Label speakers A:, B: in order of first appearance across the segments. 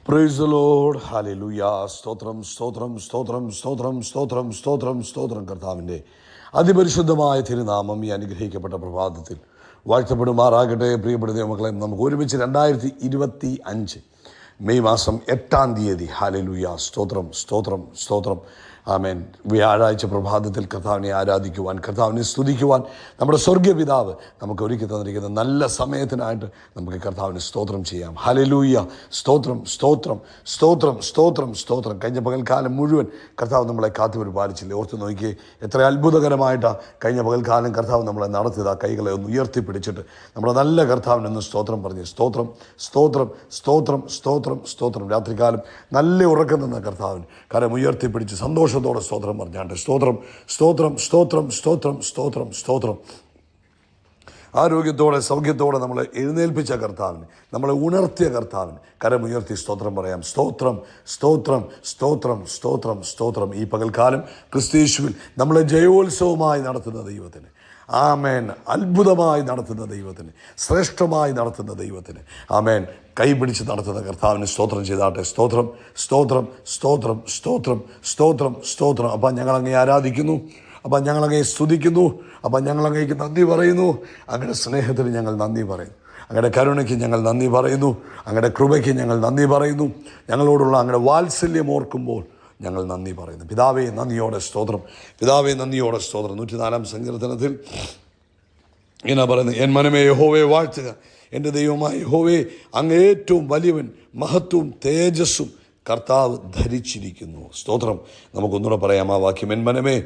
A: Praise the Lord. Hallelujah. സ്തോത്രം സ്തോത്രം സ്തോത്രം സ്തോത്രം സ്തോത്രം സ്തോത്രം സ്തോത്രം. കർത്താവിൻ്റെ അതിപരിശുദ്ധമായ തിരുനാമം ഈ അനുഗ്രഹിക്കപ്പെട്ട പ്രഭാതത്തിൽ വാഴ്ത്തപ്പെടുമാറാകട്ടെ. പ്രിയപ്പെട്ട ദൈവമക്കളെ, നമുക്ക് ഒരുമിച്ച് 2025 മെയ് മാസം 8-ാം തീയതി ഹല്ലേലൂയ സ്തോത്രം സ്തോത്രം സ്തോത്രം ആമേൻ വ്യാഴാഴ്ച പ്രഭാതത്തിൽ കർത്താവിനെ ആരാധിക്കുവാൻ, കർത്താവിനെ സ്തുതിക്കുവാൻ നമ്മുടെ സ്വർഗീയ പിതാവ് നമുക്ക് ഒരുക്കി തന്നിരിക്കുന്ന നല്ല സമയത്തിനായിട്ട് നമുക്ക് കർത്താവിന് സ്തോത്രം ചെയ്യാം. ഹല്ലേലൂയ. സ്തോത്രം സ്തോത്രം സ്തോത്രം സ്തോത്രം സ്തോത്രം. കഴിഞ്ഞ പകൽക്കാലം മുഴുവൻ കർത്താവ് നമ്മളെ കാത്തുപരിപാലിച്ചില്ലേ? ഓർത്ത് നോക്കിയേ, എത്ര അത്ഭുതകരമായിട്ടാണ് കഴിഞ്ഞ പകൽക്കാലം കർത്താവ് നമ്മളെ നടത്തിയത്. ആ കൈകളെ ഒന്ന് ഉയർത്തിപ്പിടിച്ചിട്ട് നമ്മുടെ നല്ല കർത്താവിനൊന്ന് സ്തോത്രം പറഞ്ഞ് സ്തോത്രം സ്തോത്രം സ്തോത്രം സ്തോത്രം സ്തോത്രം. രാത്രികാലം നല്ല ഉറക്കം നിന്ന കർത്താവിന് കരം ഉയർത്തിപ്പിടിച്ച് സന്തോഷത്തോടെ സ്തോത്രം പറഞ്ഞാണ്ട് സ്തോത്രം സ്തോത്രം സ്തോത്രം സ്തോത്രം സ്തോത്രം സ്തോത്രം. ആരോഗ്യത്തോടെ സൗഖ്യത്തോടെ നമ്മളെ എഴുന്നേൽപ്പിച്ച കർത്താവിന്, നമ്മളെ ഉണർത്തിയ കർത്താവിന് കരമുയർത്തി സ്തോത്രം പറയാം. സ്തോത്രം സ്തോത്രം സ്തോത്രം സ്തോത്രം സ്തോത്രം. ഈ പകൽക്കാലം ക്രിസ്തീശുവിൽ നമ്മളെ ജയോത്സവമായി നടത്തുന്ന ദൈവത്തിന്, ആമേൻ, അത്ഭുതമായി നടത്തുന്ന ദൈവത്തിന്, ശ്രേഷ്ഠമായി നടത്തുന്ന ദൈവത്തിന്, ആമേൻ, കൈപിടിച്ച് നടത്തുന്ന കർത്താവിന് സ്തോത്രം ചെയ്താട്ടെ. സ്തോത്രം സ്തോത്രം സ്തോത്രം സ്തോത്രം സ്തോത്രം സ്തോത്രം. അപ്പം ഞങ്ങളങ്ങേ ആരാധിക്കുന്നു, അപ്പം ഞങ്ങളങ്ങേ സ്തുതിക്കുന്നു, അപ്പം ഞങ്ങളങ്ങേക്ക് നന്ദി പറയുന്നു. അങ്ങയുടെ സ്നേഹത്തിന് ഞങ്ങൾ നന്ദി പറയുന്നു, അങ്ങയുടെ കരുണയ്ക്ക് ഞങ്ങൾ നന്ദി പറയുന്നു, അങ്ങയുടെ കൃപയ്ക്ക് ഞങ്ങൾ നന്ദി പറയുന്നു. ഞങ്ങളോടുള്ള അങ്ങയുടെ വാത്സല്യം ഓർക്കുമ്പോൾ ഞങ്ങൾ നന്ദി പറയുന്നു. പിതാവേ നന്ദിയോടെ സ്തോത്രം, പിതാവേ നന്ദിയോടെ സ്തോത്രം. 104-ാം സങ്കീർത്തനത്തിൽ ഇങ്ങനെ പറയുന്നത്, എൻ മനമേ യഹോവയെ വാഴ്ത്തുക, എൻ്റെ ദൈവമായ യഹോവേ, അങ്ങ് ഏറ്റവും വലിയവൻ, മഹത്വവും തേജസ്സും കർത്താവ് ധരിച്ചിരിക്കുന്നു. സ്തോത്രം. നമുക്കൊന്നുകൂടെ പറയാം ആ വാക്യം. എൻ മനമേ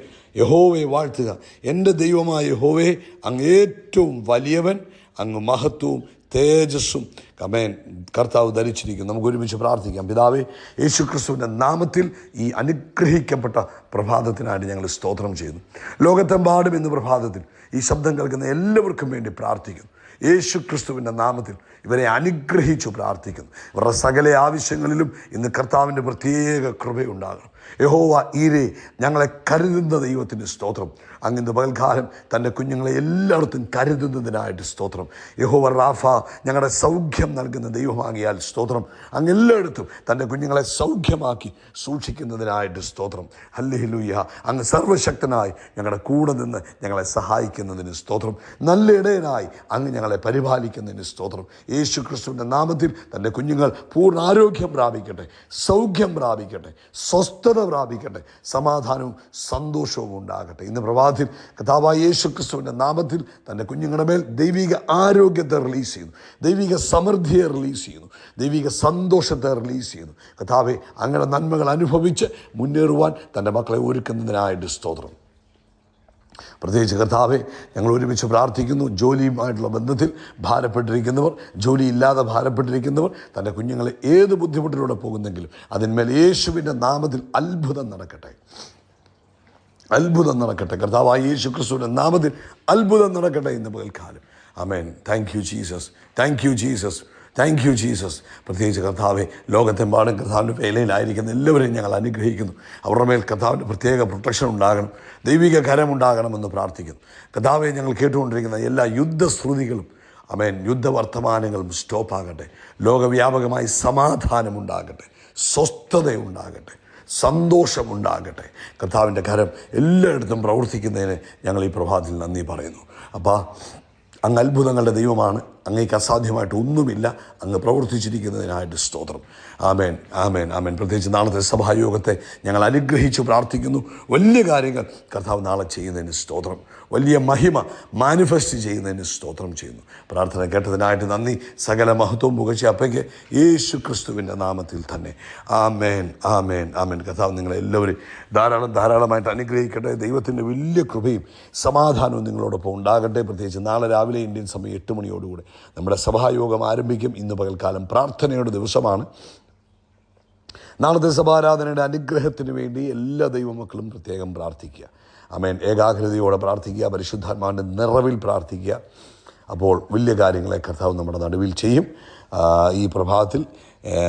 A: യഹോവയെ വാഴ്ത്തുക, എൻ്റെ ദൈവമായ യഹോവേ, അങ്ങ് ഏറ്റവും വലിയവൻ, അങ്ങ് മഹത്വവും തേജസ്സും കമേൻ കർത്താവ് ധരിച്ചിരിക്കുന്നു. നമുക്ക് ഒരുമിച്ച് പ്രാർത്ഥിക്കാം. പിതാവേ, യേശുക്രിസ്തുവിൻ്റെ നാമത്തിൽ ഈ അനുഗ്രഹിക്കപ്പെട്ട പ്രഭാതത്തിനായിട്ട് ഞങ്ങൾ സ്തോത്രം ചെയ്യുന്നു. ലോകത്തെമ്പാടും ഇന്ന് പ്രഭാതത്തിൽ ഈ ശബ്ദം കേൾക്കുന്ന എല്ലാവർക്കും വേണ്ടി പ്രാർത്ഥിക്കുന്നു. യേശുക്രിസ്തുവിൻ്റെ നാമത്തിൽ ഇവരെ അനുഗ്രഹിച്ചു പ്രാർത്ഥിക്കുന്നു. ഇവരുടെ സകല ആവശ്യങ്ങളിലും ഇന്ന് കർത്താവിൻ്റെ പ്രത്യേക കൃപയുണ്ടാകണം. യഹോവ ഈരേ, ഞങ്ങളെ കരുതുന്ന ദൈവത്തിന് സ്തോത്രം. അങ്ങിന്ന് പകൽക്കാലം തൻ്റെ കുഞ്ഞുങ്ങളെ എല്ലായിടത്തും കരുതുന്നതിനായിട്ട് സ്തോത്രം. യഹോവ റാഫ, ഞങ്ങളുടെ സൗഖ്യം നൽകുന്ന ദൈവമാകിയാൽ സ്തോത്രം. അങ്ങ് എല്ലായിടത്തും തൻ്റെ കുഞ്ഞുങ്ങളെ സൗഖ്യമാക്കി സൂക്ഷിക്കുന്നതിനായിട്ട് സ്തോത്രം. ഹല്ലേലൂയ. അങ്ങ് സർവശക്തനായി ഞങ്ങളുടെ കൂടെ നിന്ന് ഞങ്ങളെ സഹായിക്കുന്നതിന് സ്തോത്രം. നല്ല ഇടയനായി അങ്ങ് ഞങ്ങളെ പരിപാലിക്കുന്നതിന് സ്തോത്രം. യേശു ക്രിസ്തുവിൻ്റെ നാമത്തിൽ തൻ്റെ കുഞ്ഞുങ്ങൾ പൂർണ്ണ ആരോഗ്യം പ്രാപിക്കട്ടെ, സൗഖ്യം പ്രാപിക്കട്ടെ, സ്വസ്ഥത പ്രാപിക്കട്ടെ, സമാധാനവും സന്തോഷവും ഉണ്ടാകട്ടെ. ഇന്ന് പ്രഭാതത്തിൽ കർത്താവായ യേശു ക്രിസ്തുവിൻ്റെ നാമത്തിൽ തൻ്റെ കുഞ്ഞുങ്ങളുടെ മേൽ ദൈവിക ആരോഗ്യത്തെ റിലീസ് ചെയ്യുന്നു, ദൈവിക സമൃദ്ധിയെ റിലീസ് ചെയ്യുന്നു, ദൈവിക സന്തോഷത്തെ റിലീസ് ചെയ്യുന്നു. കർത്താവെ, അങ്ങനെ നന്മകൾ അനുഭവിച്ച് മുന്നേറുവാൻ തൻ്റെ മക്കളെ ഒരുക്കുന്നതിനായിട്ട് സ്തോത്രം. പ്രത്യേകിച്ച് കർത്താവെ, ഞങ്ങൾ ഒരുമിച്ച് പ്രാർത്ഥിക്കുന്നു. ജോലിയുമായിട്ടുള്ള ബന്ധത്തിൽ ഭാരപ്പെട്ടിരിക്കുന്നവർ, ജോലിയില്ലാതെ ഭാരപ്പെട്ടിരിക്കുന്നവർ, തൻ്റെ കുഞ്ഞുങ്ങളെ ഏത് ബുദ്ധിമുട്ടിലൂടെ പോകുന്നെങ്കിലും അതിന്മേൽ യേശുവിൻ്റെ നാമത്തിൽ അത്ഭുതം നടക്കട്ടെ, അത്ഭുതം നടക്കട്ടെ. കർത്താവായ യേശു ക്രിസ്തുവിൻ്റെ നാമത്തിൽ അത്ഭുതം നടക്കട്ടെ ഇന്ന് പകൽക്കാലം. ആമേൻ. Thank you Jesus, thank you Jesus, thank you Jesus. പ്രത്യേകിച്ച് കർത്താവെ, ലോകത്തെമ്പാടും കർത്താവിൻ്റെ വേലയിലായിരിക്കുന്ന എല്ലാവരെയും ഞങ്ങൾ അനുഗ്രഹിക്കുന്നു. അവരുടെ മേൽ കർത്താവിൻ്റെ പ്രത്യേക പ്രൊട്ടക്ഷൻ ഉണ്ടാകണം, ദൈവിക കരമുണ്ടാകണമെന്ന് പ്രാർത്ഥിക്കുന്നു. കർത്താവെ, ഞങ്ങൾ കേട്ടുകൊണ്ടിരിക്കുന്ന എല്ലാ യുദ്ധശ്രുതികളും, ആമേൻ, യുദ്ധവർത്തമാനങ്ങളും സ്റ്റോപ്പാകട്ടെ. ലോകവ്യാപകമായി സമാധാനമുണ്ടാകട്ടെ, സ്വസ്ഥതയുണ്ടാകട്ടെ, സന്തോഷമുണ്ടാകട്ടെ. കർത്താവിൻ്റെ കരം എല്ലായിടത്തും പ്രവർത്തിക്കുന്നതിന് ഞങ്ങൾ ഈ പ്രഭാതത്തിൽ നന്ദി പറയുന്നു. അപ്പോൾ അങ്ങ് അത്ഭുതങ്ങളുടെ ദൈവമാണ്, അങ്ങേക്ക് അസാധ്യമായിട്ട് ഒന്നുമില്ല. അങ്ങ് പ്രവർത്തിച്ചിരിക്കുന്നതിനായിട്ട് സ്തോത്രം. ആമേൻ ആമേൻ ആമേൻ. പ്രത്യേകിച്ച് നാളത്തെ സഭായോഗത്തെ ഞങ്ങൾ അനുഗ്രഹിച്ച് പ്രാർത്ഥിക്കുന്നു. വലിയ കാര്യങ്ങൾ കർത്താവ് നാളെ ചെയ്യുന്നതിന് സ്തോത്രം, വലിയ മഹിമ മാനിഫെസ്റ്റ് ചെയ്യുന്നതിന് സ്തോത്രം ചെയ്യുന്നു. പ്രാർത്ഥന കേട്ടതിനായിട്ട് നന്ദി. സകല മഹത്വവും പുകഴ്ച അപ്പയ്ക്ക് യേശു ക്രിസ്തുവിൻ്റെ നാമത്തിൽ തന്നെ. ആമേൻ ആമേൻ ആമേൻ. കർത്താവ് നിങ്ങളെല്ലാവരും ധാരാളമായിട്ട് അനുഗ്രഹിക്കട്ടെ. ദൈവത്തിൻ്റെ വലിയ കൃപയും സമാധാനവും നിങ്ങളോടൊപ്പം ഉണ്ടാകട്ടെ. പ്രത്യേകിച്ച് നാളെ രാവിലെ ഇന്ത്യൻ സമയം 8 മണിയോടുകൂടെ നമ്മുടെ സഭായോഗം ആരംഭിക്കും. ഇന്ന് പകൽക്കാലം പ്രാർത്ഥനയുടെ ദിവസമാണ്. നാളത്തെ സഭാരാധനയുടെ അനുഗ്രഹത്തിന് വേണ്ടി എല്ലാ ദൈവമക്കളും പ്രത്യേകം പ്രാർത്ഥിക്കുക. ആമേൻ. ഏകാഗ്രതയോടെ പ്രാർത്ഥിക്കുക, പരിശുദ്ധാത്മാവിൻ്റെ നിറവിൽ പ്രാർത്ഥിക്കുക. അപ്പോൾ വലിയ കാര്യങ്ങളെ കർത്താവ് നമ്മുടെ നടുവിൽ ചെയ്യും. ഈ പ്രഭാതത്തിൽ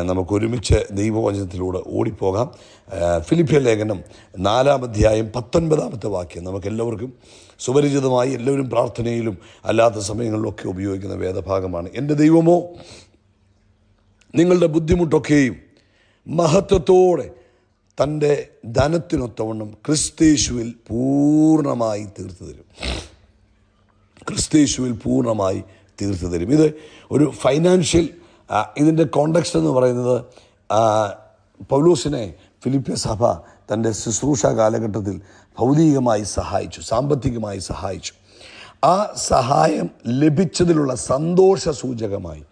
A: നമുക്കൊരുമിച്ച് ദൈവവചനത്തിലൂടെ ഓടിപ്പോകാം. ഫിലിപ്പിയ ലേഖനം 4-ാം അധ്യായം 19-ാമത്തെ വാക്യം നമുക്കെല്ലാവർക്കും സുപരിചിതമായി, എല്ലാവരും പ്രാർത്ഥനയിലും അല്ലാത്ത സമയങ്ങളിലൊക്കെ ഉപയോഗിക്കുന്ന വേദഭാഗമാണ്. എൻ്റെ ദൈവമോ നിങ്ങളുടെ ബുദ്ധിമുട്ടൊക്കെയും മഹത്വത്തോടെ തൻ്റെ ധനത്തിനൊത്തവണ്ണം ക്രിസ്തയേശുവിൽ പൂർണ്ണമായി തീർത്തു തരും. ക്രിസ്തയേശുവിൽ പൂർണ്ണമായി തീർത്തു തരും. ഇത് ഒരു ഫൈനാൻഷ്യൽ, ഇതിൻ്റെ കോണ്ടെക്സ്റ്റ് എന്ന് പറയുന്നത് പൗലോസിനെ ഫിലിപ്പിയ സഭ തൻ്റെ ശുശ്രൂഷ കാലഘട്ടത്തിൽ ഭൗതികമായി സഹായിച്ചു, സാമ്പത്തികമായി സഹായിച്ചു. ആ സഹായം ലഭിച്ചതിലുള്ള സന്തോഷ സൂചകമായി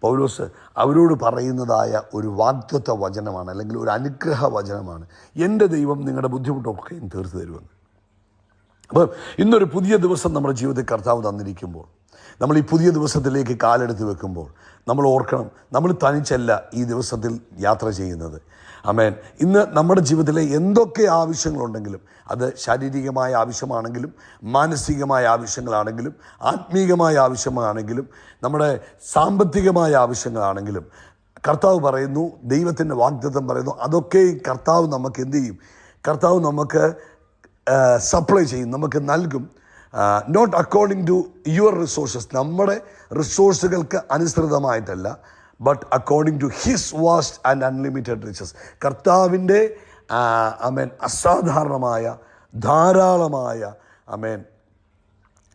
A: പൗലോസ് അവരോട് പറയുന്നതായ ഒരു വാഗ്ദത്ത വചനമാണ്, അല്ലെങ്കിൽ ഒരു അനുഗ്രഹ വചനമാണ്, എൻ്റെ ദൈവം നിങ്ങളുടെ ബുദ്ധിമുട്ടൊക്കെയും തീർത്തു തരുമെന്ന്. അപ്പം ഇന്നൊരു പുതിയ ദിവസം നമ്മുടെ ജീവിതത്തിൽ കർത്താവ് തന്നിരിക്കുമ്പോൾ, നമ്മൾ ഈ പുതിയ ദിവസത്തിലേക്ക് കാലെടുത്ത് വെക്കുമ്പോൾ നമ്മൾ ഓർക്കണം, നമ്മൾ തനിച്ചല്ല ഈ ദിവസത്തിൽ യാത്ര ചെയ്യുന്നത്. ആമേൻ. ഇന്ന് നമ്മുടെ ജീവിതത്തിലെ എന്തൊക്കെ ആവശ്യങ്ങളുണ്ടെങ്കിലും, അത് ശാരീരികമായ ആവശ്യമാണെങ്കിലും, മാനസികമായ ആവശ്യങ്ങളാണെങ്കിലും, ആത്മീകമായ ആവശ്യമാണെങ്കിലും, നമ്മുടെ സാമ്പത്തികമായ ആവശ്യങ്ങളാണെങ്കിലും, കർത്താവ് പറയുന്നു, ദൈവത്തിൻ്റെ വാഗ്ദത്തം പറയുന്നു, അതൊക്കെ കർത്താവ് നമുക്ക് എന്ത് ചെയ്യും? കർത്താവ് നമുക്ക് സപ്ലൈ ചെയ്യും, നമുക്ക് നൽകും. Not according to your resources, നമ്മുടെ റിസോഴ്സുകൾക്ക് അനുസൃതമായിട്ടല്ല, but according to his vast and unlimited riches. കർത്താവിൻ്റെ ആമേൻ അസാധാരണമായ, ധാരാളമായ, ആമേൻ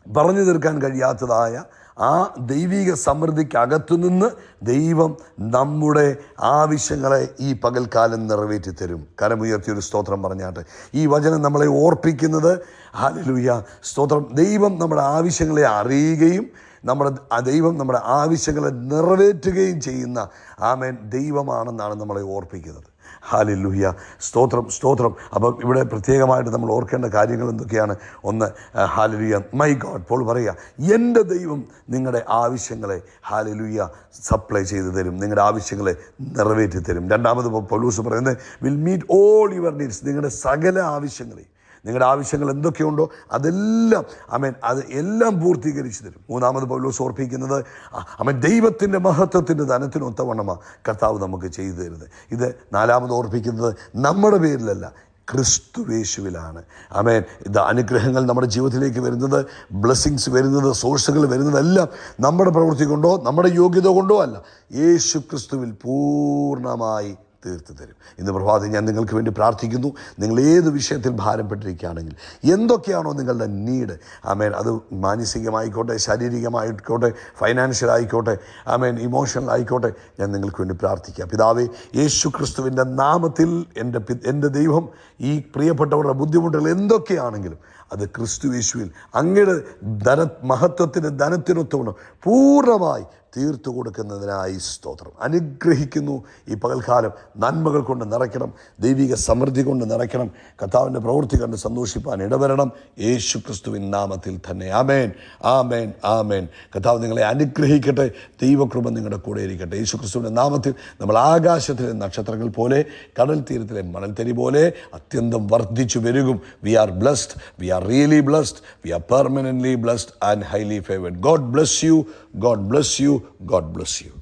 A: പറഞ്ഞു തീർക്കാൻ കഴിയാത്തതായ ആ ദൈവിക സമൃദ്ധിക്കകത്തുനിന്ന് ദൈവം നമ്മുടെ ആവശ്യങ്ങളെ ഈ പകൽക്കാലം നിറവേറ്റി തരും. കരമുയർത്തിയൊരു സ്തോത്രം പറഞ്ഞാട്ടെ. ഈ വചനം നമ്മളെ ഓർപ്പിക്കുന്നത്, ഹല്ലേലൂയ, സ്തോത്രം, ദൈവം നമ്മുടെ ആവശ്യങ്ങളെ അറിയുകയും ദൈവം നമ്മുടെ ആവശ്യങ്ങളെ നിറവേറ്റുകയും ചെയ്യുന്ന ആമേൻ ദൈവമാണെന്നാണ് നമ്മളെ ഓർപ്പിക്കുന്നത്. ഹല്ലേലൂയ, സ്തോത്രം, സ്തോത്രം. അപ്പം ഇവിടെ പ്രത്യേകമായിട്ട് നമ്മൾ ഓർക്കേണ്ട കാര്യങ്ങൾ എന്തൊക്കെയാണ്? ഒന്ന്, ഹല്ലേലൂയ, മൈ ഗോഡ്, പോൾ പറയുക, എൻ്റെ ദൈവം നിങ്ങളുടെ ആവശ്യങ്ങളെ ഹല്ലേലൂയ സപ്ലൈ ചെയ്തു തരും, നിങ്ങളുടെ ആവശ്യങ്ങളെ നിറവേറ്റി തരും. രണ്ടാമത് പൗലോസ് പറയുന്നത്, will meet all your needs, നിങ്ങളുടെ സകല ആവശ്യങ്ങളെ, നിങ്ങളുടെ ആവശ്യങ്ങൾ എന്തൊക്കെയുണ്ടോ അതെല്ലാം അത് എല്ലാം പൂർത്തീകരിച്ചു തരും. മൂന്നാമത് പൗലോസ് ഓർപ്പിക്കുന്നത്, ദൈവത്തിൻ്റെ മഹത്വത്തിൻ്റെ ധനത്തിനൊത്തവണ്ണമാണ് കർത്താവ് നമുക്ക് ചെയ്തു തരുന്നത്. ഇത് നാലാമത് ഓർപ്പിക്കുന്നത് നമ്മുടെ പേരിലല്ല, ക്രിസ്തുവേശുവിലാണ്. ഇത് അനുഗ്രഹങ്ങൾ നമ്മുടെ ജീവിതത്തിലേക്ക് വരുന്നത്, ബ്ലെസ്സിങ്സ് വരുന്നത്, സോഴ്സുകൾ വരുന്നതെല്ലാം നമ്മുടെ പ്രവൃത്തി കൊണ്ടോ നമ്മുടെ യോഗ്യത കൊണ്ടോ അല്ല, യേശു ക്രിസ്തുവിൽ പൂർണ്ണമായി തീർത്തു തരും. ഇന്ന് പ്രഭാതം ഞാൻ നിങ്ങൾക്ക് വേണ്ടി പ്രാർത്ഥിക്കുന്നു. നിങ്ങൾ ഏത് വിഷയത്തിൽ ഭാരപ്പെട്ടിരിക്കുകയാണെങ്കിൽ, എന്തൊക്കെയാണോ നിങ്ങളുടെ നീഡ്, അത് മാനസികമായിക്കോട്ടെ, ശാരീരികമായിക്കോട്ടെ, ഫൈനാൻഷ്യൽ ആയിക്കോട്ടെ, ഇമോഷണൽ ആയിക്കോട്ടെ, ഞാൻ നിങ്ങൾക്ക് വേണ്ടി പ്രാർത്ഥിക്കാം. പിതാവേ, യേശു ക്രിസ്തുവിൻ്റെ നാമത്തിൽ എൻ്റെ ദൈവം ഈ പ്രിയപ്പെട്ടവരുടെ ബുദ്ധിമുട്ടുകൾ എന്തൊക്കെയാണെങ്കിലും അത് ക്രിസ്തു യേശുവിൽ അങ്ങയുടെ മഹത്വത്തിൻ്റെ ധനത്തിനൊത്തവണ്ണം പൂർണ്ണമായി തീർത്തു കൊടുക്കുന്നതിനായി സ്തോത്രം. അനുഗ്രഹിക്കുന്നു. ഈ പകൽക്കാലം നന്മകൾ കൊണ്ട് നിറയ്ക്കണം, ദൈവിക സമൃദ്ധി കൊണ്ട് നിറയ്ക്കണം. കർത്താവിൻ്റെ പ്രവൃത്തി കണ്ട് സന്തോഷിപ്പാൻ ഇടവരണം, യേശു ക്രിസ്തുവിൻ നാമത്തിൽ തന്നെ. ആമേൻ, ആമേൻ, ആമേൻ. കർത്താവ് നിങ്ങളെ അനുഗ്രഹിക്കട്ടെ. ദൈവകൃപ നിങ്ങളുടെ കൂടെ ഇരിക്കട്ടെ. യേശു ക്രിസ്തുവിൻ്റെ നാമത്തിൽ നമ്മൾ ആകാശത്തിലെ നക്ഷത്രങ്ങൾ പോലെ, കടൽ തീരത്തിലെ മണൽത്തരി പോലെ അത്യന്തം വർദ്ധിച്ചു വരികും. We are blessed, we are really blessed, we are permanently blessed and highly favoured. God bless you. God bless you. God bless you.